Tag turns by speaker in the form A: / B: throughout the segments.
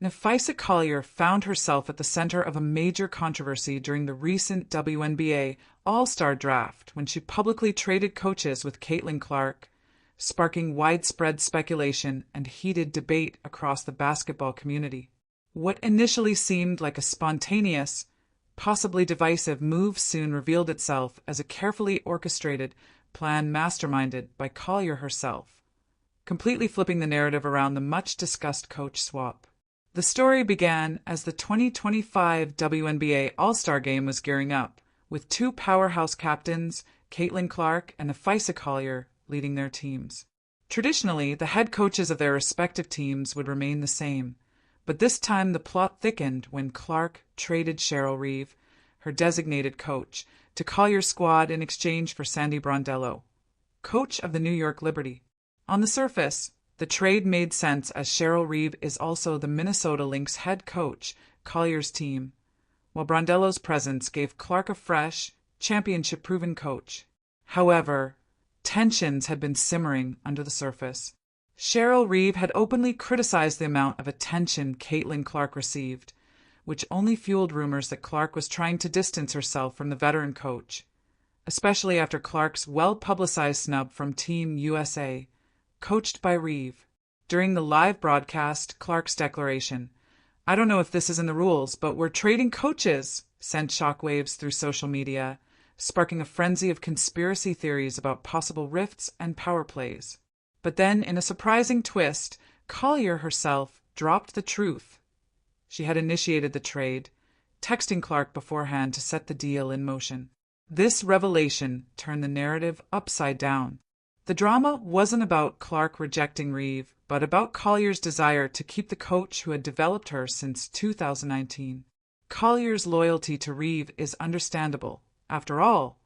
A: Napheesa Collier found herself at the center of a major controversy during the recent WNBA All-Star draft when she publicly traded coaches with CaitlinClark, sparking widespread speculation and heated debate across the basketball community. What initially seemed like a spontaneous, possibly divisive move soon revealed itself as a carefully orchestrated plan masterminded by Collier herself, completely flipping the narrative around the much-discussed coach swap. The story began as the 2025 WNBA All-Star Game was gearing up, with two powerhouse captains, CaitlinClark and Napheesa Collier, leading their teams. Traditionally, the head coaches of their respective teams would remain the same, but this time the plot thickened when Clark traded Cheryl Reeve, her designated coach, to Collier's squad in exchange for Sandy Brondello, coach of the New York Liberty. On the surface, the trade made sense as Cheryl Reeve is also the Minnesota Lynx head coach, Collier's team, while Brondello's presence gave Clark a fresh, championship-proven coach. However, tensions had been simmering under the surface. Cheryl Reeve had openly criticized the amount of attention CaitlinClark received, which only fueled rumors that Clark was trying to distance herself from the veteran coach, especially after Clark's well-publicized snub from Team USA, coached by Reeve. During the live broadcast, Clark's declaration, "I don't know if this is in the rules, but we're trading coaches," sent shockwaves through social media, sparking a frenzy of conspiracy theories about possible rifts and power plays. But then, in a surprising twist, Collier herself dropped the truth. She had initiated the trade, texting Clark beforehand to set the deal in motion. This revelation turned the narrative upside down. The drama wasn't about Clark rejecting Reeve, but about Collier's desire to keep the coach who had developed her since 2019. Collier's loyalty to Reeve is understandable. After all,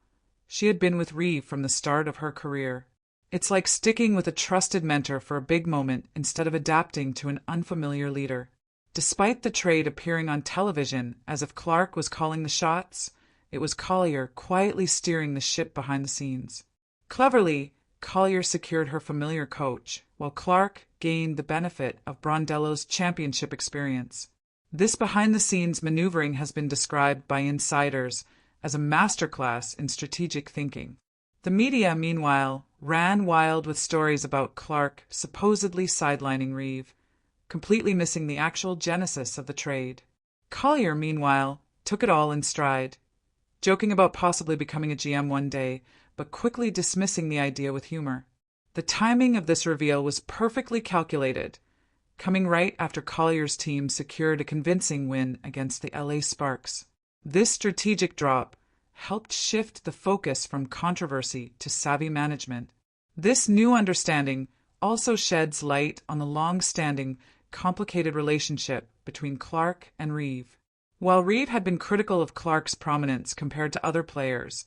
A: she had been with Reeve from the start of her career. It's like sticking with a trusted mentor for a big moment instead of adapting to an unfamiliar leader. Despite the trade appearing on television as if Clark was calling the shots, it was Collier quietly steering the ship behind the scenes. Cleverly, Collier secured her familiar coach, while Clark gained the benefit of Brondello's championship experience. This behind-the-scenes maneuvering has been described by insiders as a masterclass in strategic thinking. The media, meanwhile, ran wild with stories about Clark supposedly sidelining Reeve, completely missing the actual genesis of the trade. Collier, meanwhile, took it all in stride, joking about possibly becoming a GM one day, but quickly dismissing the idea with humor. The timing of this reveal was perfectly calculated, coming right after Collier's team secured a convincing win against the LA Sparks. This strategic drop helped shift the focus from controversy to savvy management. This new understanding also sheds light on the long-standing, complicated relationship between Clark and Reeve. While Reeve had been critical of Clark's prominence compared to other players,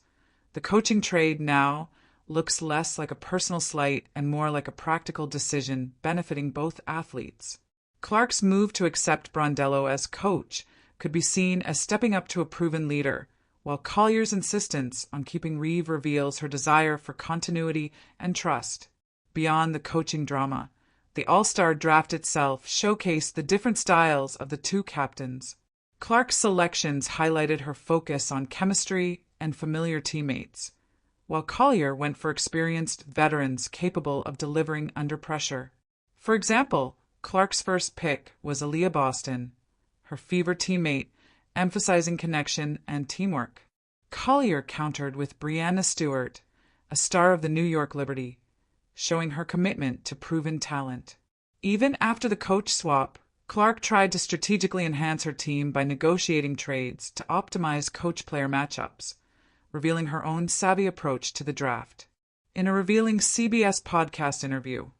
A: the coaching trade now looks less like a personal slight and more like a practical decision benefiting both athletes. Clark's move to accept Brondello as coach could be seen as stepping up to a proven leader, while Collier's insistence on keeping Reeve reveals her desire for continuity and trust. Beyond the coaching drama, the All-Star draft itself showcased the different styles of the two captains. Clark's selections highlighted her focus on chemistry and familiar teammates, while Collier went for experienced veterans capable of delivering under pressure. For example, Clark's first pick was Aaliyah Boston, her fever teammate, emphasizing connection and teamwork. Collier countered with Breanna Stewart, a star of the New York Liberty, showing her commitment to proven talent. Even after the coach swap, Clark tried to strategically enhance her team by negotiating trades to optimize coach-player matchups, revealing her own savvy approach to the draft. In a revealing CBS podcast interview,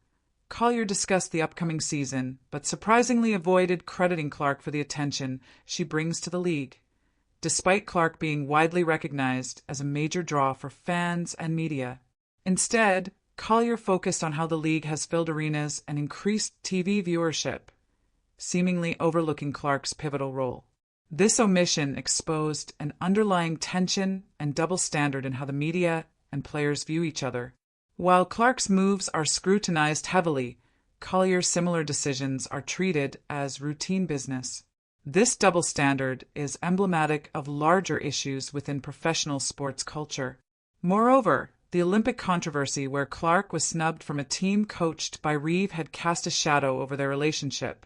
A: Collier discussed the upcoming season, but surprisingly avoided crediting Clark for the attention she brings to the league, despite Clark being widely recognized as a major draw for fans and media. Instead, Collier focused on how the league has filled arenas and increased TV viewership, seemingly overlooking Clark's pivotal role. This omission exposed an underlying tension and double standard in how the media and players view each other. While Clark's moves are scrutinized heavily, Collier's similar decisions are treated as routine business. This double standard is emblematic of larger issues within professional sports culture. Moreover, the Olympic controversy where Clark was snubbed from a team coached by Reeve had cast a shadow over their relationship.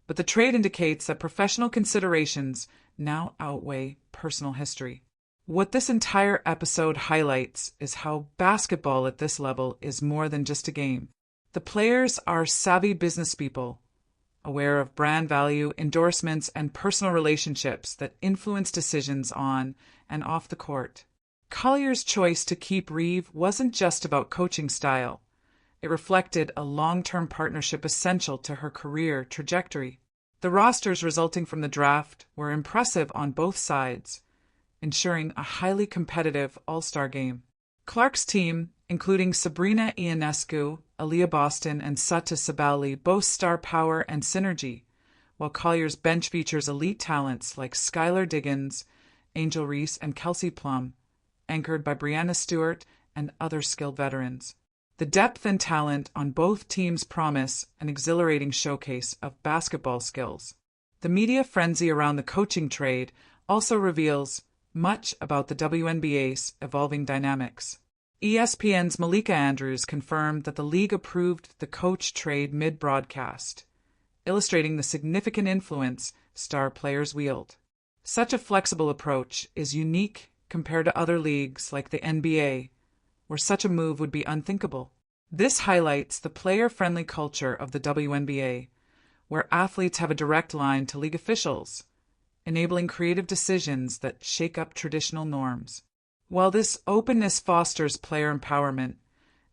A: But the trade indicates that professional considerations now outweigh personal history. What this entire episode highlights is how basketball at this level is more than just a game. The players are savvy business people, aware of brand value, endorsements, and personal relationships that influence decisions on and off the court. Collier's choice to keep Reeve wasn't just about coaching style. It reflected a long-term partnership essential to her career trajectory. The rosters resulting from the draft were impressive on both sides, ensuring a highly competitive All-Star game. Clark's team, including Sabrina Ionescu, Aaliyah Boston, and Sata Sabali, boast star power and synergy, while Collier's bench features elite talents like Skylar Diggins, Angel Reese, and Kelsey Plum, anchored by Brianna Stewart and other skilled veterans. The depth and talent on both teams promise an exhilarating showcase of basketball skills. The media frenzy around the coaching trade also reveals much about the WNBA's evolving dynamics. ESPN's Malika Andrews confirmed that the league approved the coach trade mid-broadcast, illustrating the significant influence star players wield. Such a flexible approach is unique compared to other leagues like the NBA, where such a move would be unthinkable. This highlights the player-friendly culture of the WNBA, where athletes have a direct line to league officials, enabling creative decisions that shake up traditional norms. While this openness fosters player empowerment,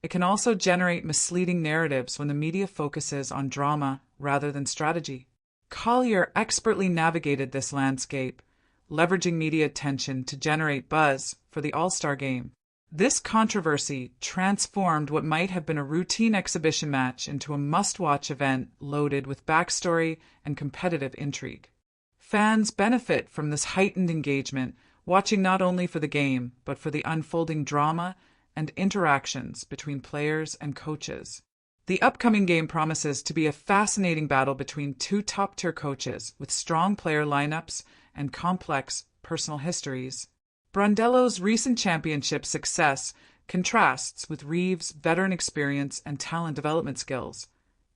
A: it can also generate misleading narratives when the media focuses on drama rather than strategy. Collier expertly navigated this landscape, leveraging media attention to generate buzz for the All-Star game. This controversy transformed what might have been a routine exhibition match into a must-watch event loaded with backstory and competitive intrigue. Fans benefit from this heightened engagement, watching not only for the game, but for the unfolding drama and interactions between players and coaches. The upcoming game promises to be a fascinating battle between two top-tier coaches with strong player lineups and complex personal histories. Brondello's recent championship success contrasts with Reeves' veteran experience and talent development skills,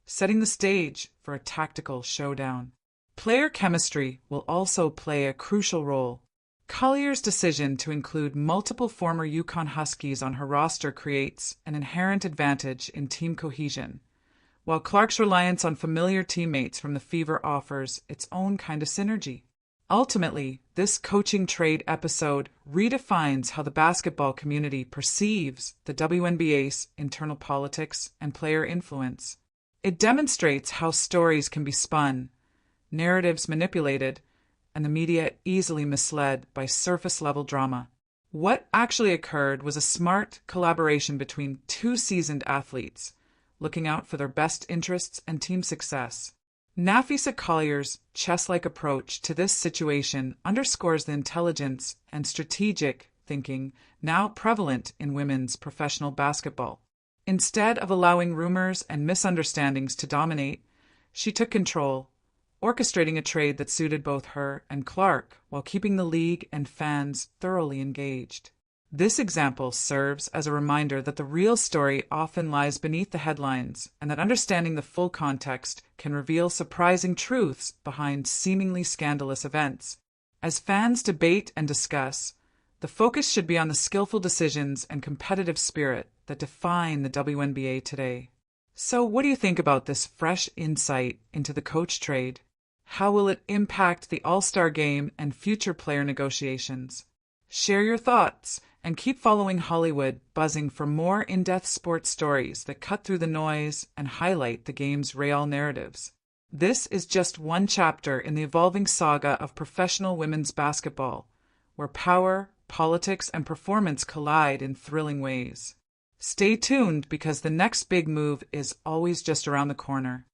A: setting the stage for a tactical showdown. Player chemistry will also play a crucial role. Collier's decision to include multiple former Yukon Huskies on her roster creates an inherent advantage in team cohesion, while Clark's reliance on familiar teammates from the Fever offers its own kind of synergy. Ultimately, this coaching trade episode redefines how the basketball community perceives the WNBA's internal politics and player influence. It demonstrates how stories can be spun, narratives manipulated, and the media easily misled by surface-level drama. What actually occurred was a smart collaboration between two seasoned athletes, looking out for their best interests and team success. Napheesa Collier's chess-like approach to this situation underscores the intelligence and strategic thinking now prevalent in women's professional basketball. Instead of allowing rumors and misunderstandings to dominate, she took control, orchestrating a trade that suited both her and Clark while keeping the league and fans thoroughly engaged. This example serves as a reminder that the real story often lies beneath the headlines, and that understanding the full context can reveal surprising truths behind seemingly scandalous events. As fans debate and discuss, the focus should be on the skillful decisions and competitive spirit that define the WNBA today. So, what do you think about this fresh insight into the coach trade? How will it impact the All-Star game and future player negotiations? Share your thoughts and keep following Hollywood buzzing for more in-depth sports stories that cut through the noise and highlight the game's real narratives. This is just one chapter in the evolving saga of professional women's basketball, where power, politics, and performance collide in thrilling ways. Stay tuned because the next big move is always just around the corner.